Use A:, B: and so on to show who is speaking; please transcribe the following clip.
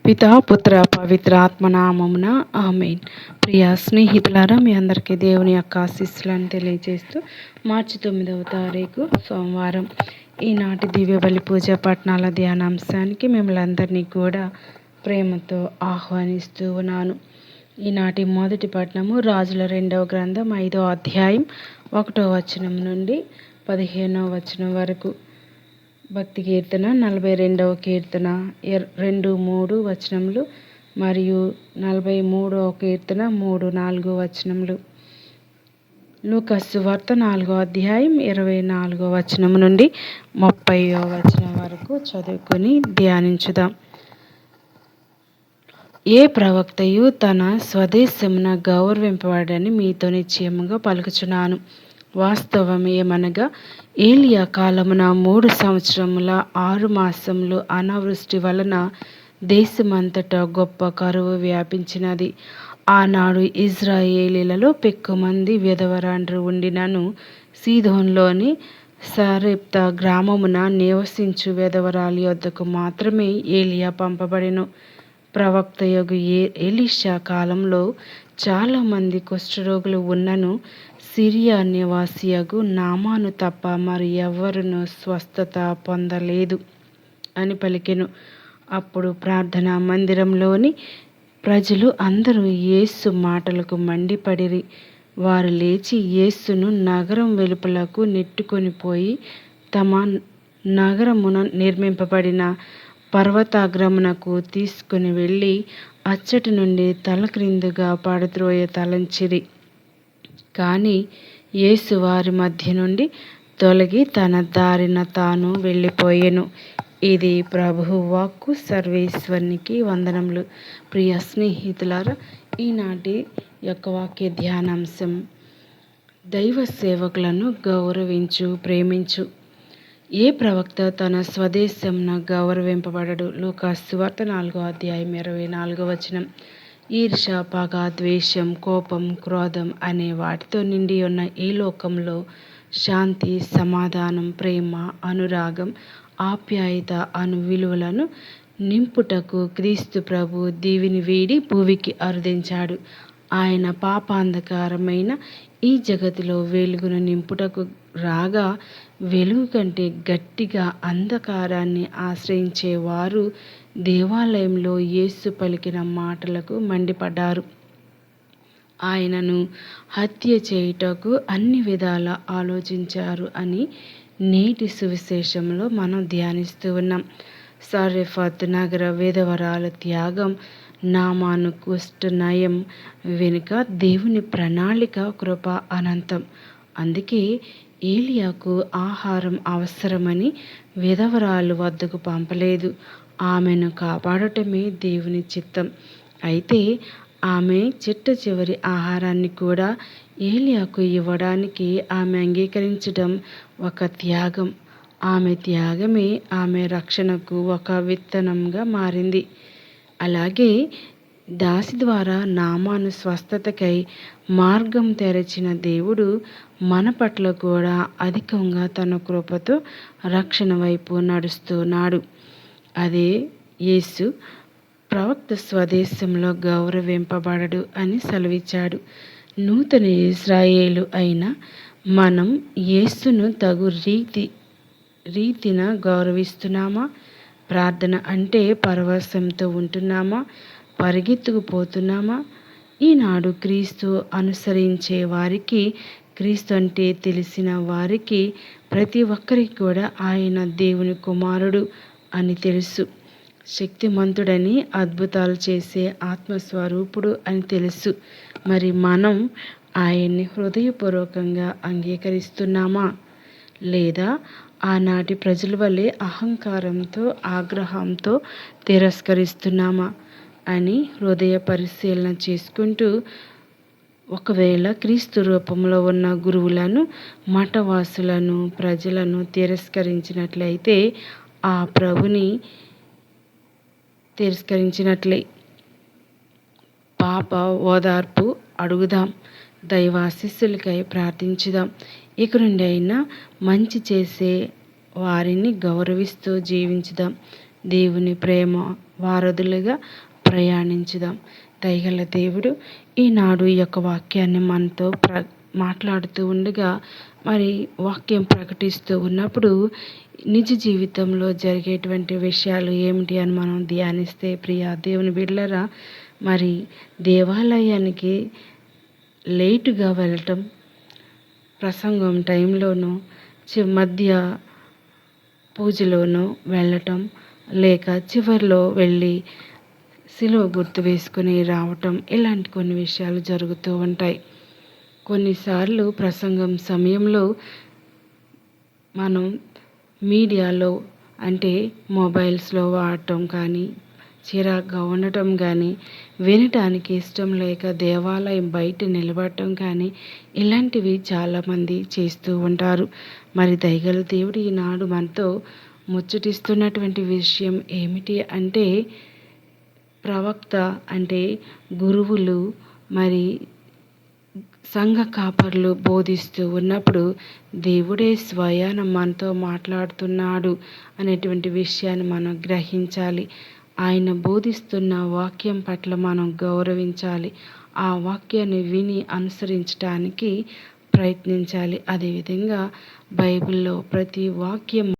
A: పితా పుత్ర పవిత్ర ఆత్మనామమున ఆమేన్. ప్రియ స్నేహితులారా, మీ అందరికీ దేవుని యొక్క ఆశీస్సులను తెలియజేస్తూ మార్చి 9వ తారీఖు సోమవారం ఈనాటి దివ్య బలి పూజ పట్టణాల ధ్యానాంశానికి మిమ్మల్ని అందరినీ కూడా ప్రేమతో ఆహ్వానిస్తూ ఉన్నాను. ఈనాటి మొదటి పట్టణము రాజుల 2వ గ్రంథం 5వ అధ్యాయం 1వ వచనం నుండి 15వ వచనం వరకు. భక్తి కీర్తన 42వ కీర్తన 2-3 వచనములు మరియు 43వ కీర్తన 3-4 వచనములు. లూకాసు సువార్త 4వ అధ్యాయం 24వ వచనం నుండి 30వ వచనం వరకు చదువుకొని ధ్యానించుదాం. ఏ ప్రవక్తయు తన స్వదేశమున గౌరవింపబడని మీతో నిశ్చయముగా పలుకుచున్నాను. వాస్తవమేమనగా ఏలియా కాలమున 3 సంవత్సరముల 6 మాసములు అనావృష్టి వలన దేశమంతటా గొప్ప కరువు వ్యాపించినది. ఆనాడు ఇజ్రాయేలీలలో పెక్కుమంది విధవరాండ్రు ఉండినను సీదోనులోని సరెప్తా గ్రామమున నివసించు విధవరాలి యొద్దకు మాత్రమే ఏలియా పంపబడెను. ప్రవక్తయగు ఎలీషా కాలంలో చాలామంది కుష్ఠరోగులు ఉన్నను సిరియా నివాసియగు నామాను తప్ప మరి ఎవ్వరునూ స్వస్థత పొందలేదు అని పలికెను. అప్పుడు ప్రార్థనా మందిరంలోని ప్రజలు అందరూ యేసు మాటలకు మండిపడిరి. వారు లేచి యేసును నగరం వెలుపలకు నెట్టుకొని పోయి తమ నగరమున నిర్మింపబడిన పర్వతాగ్రమునకు తీసుకుని వెళ్ళి అచ్చటి నుండి తలక్రిందుగా పడద్రోయ తలంచిరి. కానీ యేసు వారి మధ్య నుండి తొలగి తన దారిన తాను వెళ్ళిపోయెను. ఇది ప్రభువు వాక్కు. సర్వేశ్వరునికి వందనములు. ప్రియ స్నేహితులారా, ఈనాటి యొక్క వాక్య ధ్యానాంశం దైవ సేవకులను గౌరవించు, ప్రేమించు. ఏ ప్రవక్త తన స్వదేశమున గౌరవింపబడడు. లూకాసు సువార్త 4వ అధ్యాయం 24వ వచనం. ఈర్ష, పగ, ద్వేషం, కోపం, క్రోధం అనే వాటితో నిండి ఉన్న ఈ లోకంలో శాంతి, సమాధానం, ప్రేమ, అనురాగం, ఆప్యాయత అను విలువలను నింపుటకు క్రీస్తు ప్రభు దీవిని వీడి భూమికి అరుదించాడు. ఆయన పాపాంధకారమైన ఈ జగతిలో వెలుగును నింపుటకు రాగా వెలుగు కంటే గట్టిగా అంధకారాన్ని ఆశ్రయించేవారు దేవాలయంలో యేసు పలికిన మాటలకు మండిపడ్డారు. ఆయనను హత్య చేయుటకు అన్ని విధాలా ఆలోచించారు అని నేటి సువిశేషంలో మనం ధ్యానిస్తూ ఉన్నాం. సరెఫత్ నగర విధవరాల త్యాగం, నామాను కుష్ఠ నయం వెనుక దేవుని ప్రణాళిక, కృప అనంతం. అందుకే ఏలియాకు ఆహారం అవసరమని విధవరాలు వద్దకు పంపలేదు. ఆమెను కాపాడటమే దేవుని చిత్తం. అయితే ఆమె చిట్ట చివరి ఆహారాన్ని కూడా ఏలియాకు ఇవ్వడానికి ఆమె అంగీకరించడం ఒక త్యాగం. ఆమె త్యాగమే ఆమె రక్షణకు ఒక విత్తనంగా మారింది. అలాగే దాసి ద్వారా నామాను స్వస్థతకై మార్గం తెరచిన దేవుడు మన పట్ల కూడా అధికంగా తన కృపతో రక్షణ వైపు నడుస్తున్నాడు. అదే యేసు ప్రవక్త స్వదేశంలో గౌరవింపబడడు అని సెలవిచ్చాడు. నూతన ఇజ్రాయేలు అయిన మనం యేసును తగు రీతిన గౌరవిస్తున్నామా? ప్రార్థన అంటే పరవశంతో ఉంటున్నామా? పరిగెత్తుకుపోతున్నామా? ఈనాడు క్రీస్తు అనుసరించే వారికి, క్రీస్తు అంటే తెలిసిన వారికి ప్రతి ఒక్కరికి కూడా ఆయన దేవుని కుమారుడు అని తెలుసు. శక్తిమంతుడని, అద్భుతాలు చేసే ఆత్మస్వరూపుడు అని తెలుసు. మరి మనం ఆయన్ని హృదయపూర్వకంగా అంగీకరిస్తున్నామా? లేదా ఆనాటి ప్రజల వలె అహంకారంతో, ఆగ్రహంతో తిరస్కరిస్తున్నామా అని హృదయ పరిశీలన చేసుకుంటూ, ఒకవేళ క్రీస్తు రూపంలో ఉన్న గురువులను, మఠవాసులను, ప్రజలను తిరస్కరించినట్లయితే ఆ ప్రభుని తిరస్కరించినట్లే. పాప ఓదార్పు అడుగుదాం. దైవాశీస్సులకై ప్రార్థించుదాం. ఇక నుండి అయినా మంచి చేసే వారిని గౌరవిస్తూ జీవించుదాం. దేవుని ప్రేమ వారధులుగా ప్రయాణించుదాం. దయగల దేవుడు ఈనాడు ఈ యొక్క వాక్యాన్ని మనతో మాట్లాడుతూ ఉండగా, మరి వాక్యం ప్రకటిస్తూ ఉన్నప్పుడు నిజ జీవితంలో జరిగేటువంటి విషయాలు ఏమిటి అని మనం ధ్యానిస్తే, ప్రియ దేవుని బిడ్డలారా, మరి దేవాలయానికి లేటుగా వెళ్ళటం, ప్రసంగం టైంలోనూ మధ్య పూజలోనూ వెళ్ళటం, లేక చివరిలో వెళ్ళి సిలువ గుర్తు వేసుకుని రావటం, ఇలాంటి కొన్ని విషయాలు జరుగుతూ ఉంటాయి. కొన్నిసార్లు ప్రసంగం సమయంలో మనం మీడియాలో అంటే మొబైల్స్లో వాడటం కానీ, చిరాగ్గా ఉండటం కానీ, వినటానికి ఇష్టం లేక దేవాలయం బయట నిలబడటం కానీ, ఇలాంటివి చాలామంది చేస్తూ ఉంటారు. మరి దయగల దేవుడు ఈనాడు మనతో ముచ్చటిస్తున్నటువంటి విషయం ఏమిటి అంటే, ప్రవక్త అంటే గురువులు మరి సంఘ కాపరులు బోధిస్తూ ఉన్నప్పుడు దేవుడే స్వయాన మనతో మాట్లాడుతున్నాడు అనేటువంటి విషయాన్ని మనం గ్రహించాలి. ఆయన బోధిస్తున్న వాక్యం పట్ల మనం గౌరవించాలి. ఆ వాక్యాన్ని విని అనుసరించడానికి ప్రయత్నించాలి. అదేవిధంగా బైబిల్లో ప్రతి వాక్యం